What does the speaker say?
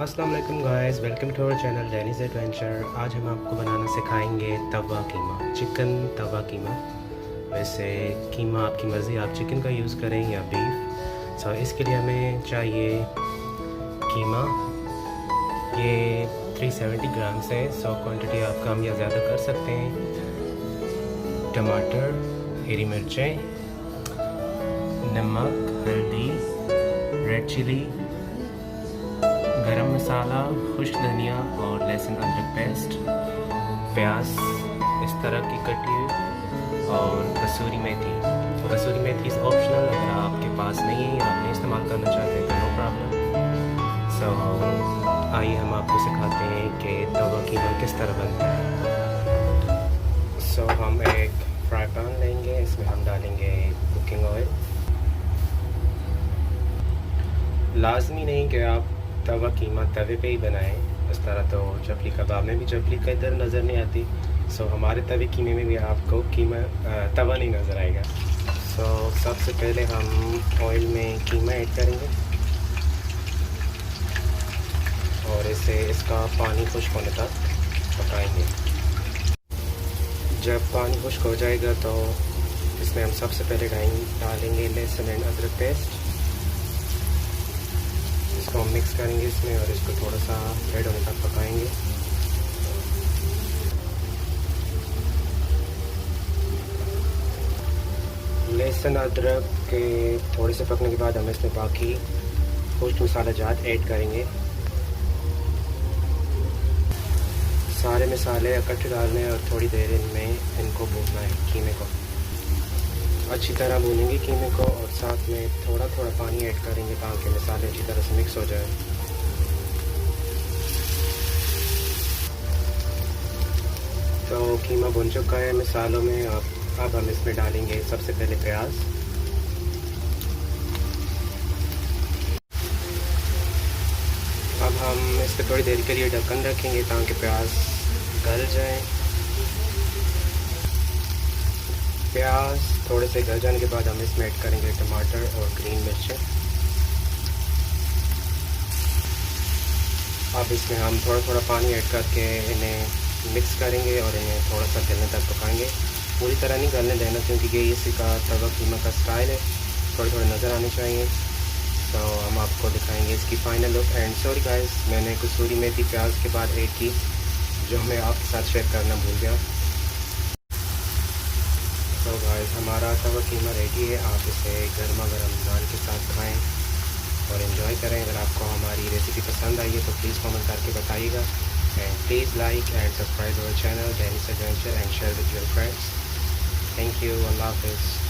अस्सलाम वालेकुम guys, welcome to our channel Danny's Adventure. आज हम आपको बनाना सिखाएंगे तवा कीमा, चिकन तवा कीमा। वैसे कीमा आपकी मर्ज़ी, आप चिकन का यूज़ करें या बीफ। सो इसके लिए हमें चाहिए कीमा, ये 370 ग्राम्स है। सो क्वांटिटी आप कम या ज़्यादा कर सकते हैं। टमाटर, हरी मिर्चें, नमक, हल्दी, रेड चिली, गरम मसाला, खुश्क धनिया और लहसुन अदरक पेस्ट, प्याज इस तरह की कटी हुई और कसूरी मेथी। कसूरी मेथी इज़ ऑप्शनल, अगर आपके पास नहीं है या आप नहीं इस्तेमाल करना चाहते हैं तो नो प्रॉब्लम। सो आइए हम आपको सिखाते हैं कि तवा कीमा किस तरह बनता है। सो हम एक फ्राई पैन लेंगे, इसमें हम डालेंगे कुकिंग ऑयल। लाजमी नहीं कि आप तवा कीमा तवे पे ही बनाएं, इस तरह तो चपली कबाब में भी चपली का इधर नज़र नहीं आती। सो हमारे तवे कीमे में भी आपको कीमा तवा नहीं नज़र आएगा। सो सबसे पहले हम ऑयल में कीमा ऐड करेंगे और इसे इसका पानी खुश्क होने तक पकाएंगे। जब पानी खुश्क हो जाएगा तो इसमें हम सबसे पहले डालेंगे लहसुन एंड अदरक पेस्ट। इसको हम मिक्स करेंगे इसमें और इसको थोड़ा सा रेड होने तक पकाएंगे। लहसुन अदरक के थोड़े से पकने के बाद हम इसमें बाकी खुश्क मसाला जात ऐड करेंगे। सारे मसाले इकट्ठे डालने हैं और थोड़ी देर इनमें इनको भूनना है। कीमे को अच्छी तरह भूनेंगे कीमे को और साथ में थोड़ा थोड़ा पानी ऐड करेंगे ताकि मसाले अच्छी तरह से मिक्स हो जाए। तो कीमा भुन चुका है मसालों में। अब हम इसमें डालेंगे सबसे पहले प्याज। अब हम इस पर थोड़ी देर के लिए ढक्कन रखेंगे ताकि प्याज गल जाए। प्याज थोड़े से गल जाने के बाद हम इसमें ऐड करेंगे टमाटर और ग्रीन मिर्चें। अब इसमें हम थोड़ा थोड़ा पानी ऐड करके इन्हें मिक्स करेंगे और इन्हें थोड़ा सा गलने तक पकाएंगे। पूरी तरह नहीं गलने देना क्योंकि ये इसी का तवा कीमा का स्टाइल है, थोड़े थोड़े नज़र आने चाहिए। तो हम आपको दिखाएंगे इसकी final look. And sorry guys, मैंने कसूरी मेथी प्याज के बाद ऐड की जो मैं आपके साथ शेयर करना भूल गया। तो गाइस हमारा तवा कीमा रेडी है। आप इसे गर्मा गर्म नान के साथ खाएं और एंजॉय करें। अगर आपको हमारी रेसिपी पसंद आई है तो प्लीज़ कमेंट करके बताइएगा। And please like and subscribe our channel Danny's Adventure and share with your friends. Thank you. अल्लाह हाफ़िज़।